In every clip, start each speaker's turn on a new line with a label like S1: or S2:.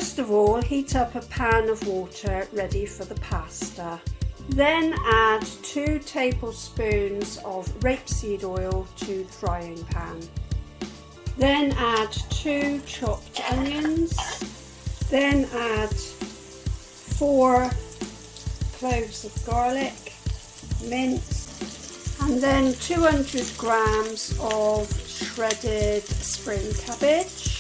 S1: First of all, heat up a pan of water ready for the pasta. Then add 2 tablespoons of rapeseed oil to the frying pan. Then add 2 chopped onions. Then add 4 cloves of garlic, minced, and then 200 grams of shredded spring cabbage,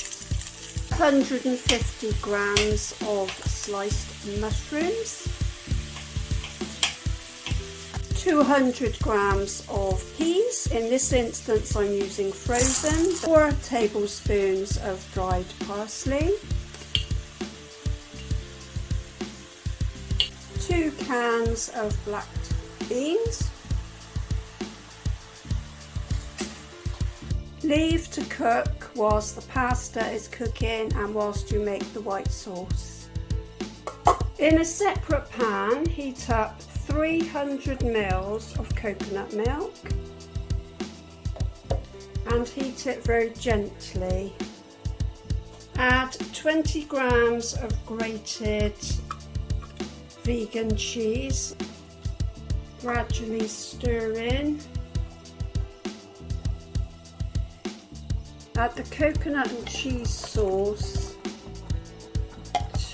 S1: 150 grams of sliced mushrooms, 200 grams of peas. In this instance I'm using frozen, 4 tablespoons of dried parsley, 2 cans of black beans. Leave to cook whilst the pasta is cooking and whilst you make the white sauce. In a separate pan, heat up 300 ml of coconut milk and heat it very gently. Add 20 grams of grated vegan cheese. Gradually stir in. Add the coconut and cheese sauce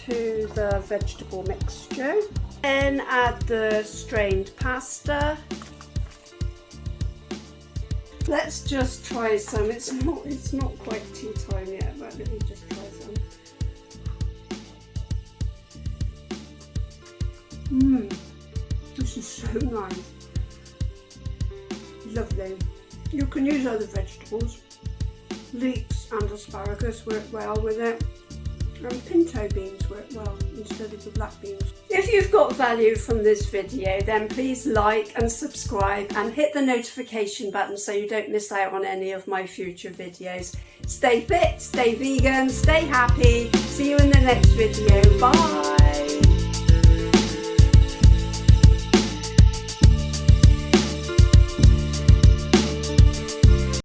S1: to the vegetable mixture. Then add the strained pasta. Let's just try some. It's not quite tea time yet, but let me just try some. This is so nice. Lovely. You can use other vegetables. Leeks and asparagus work well with it, and pinto beans work well instead of the black beans. If you've got value from this video, then please like and subscribe and hit the notification button so you don't miss out on any of my future videos. Stay fit, stay vegan, stay happy. See you in the next video. Bye.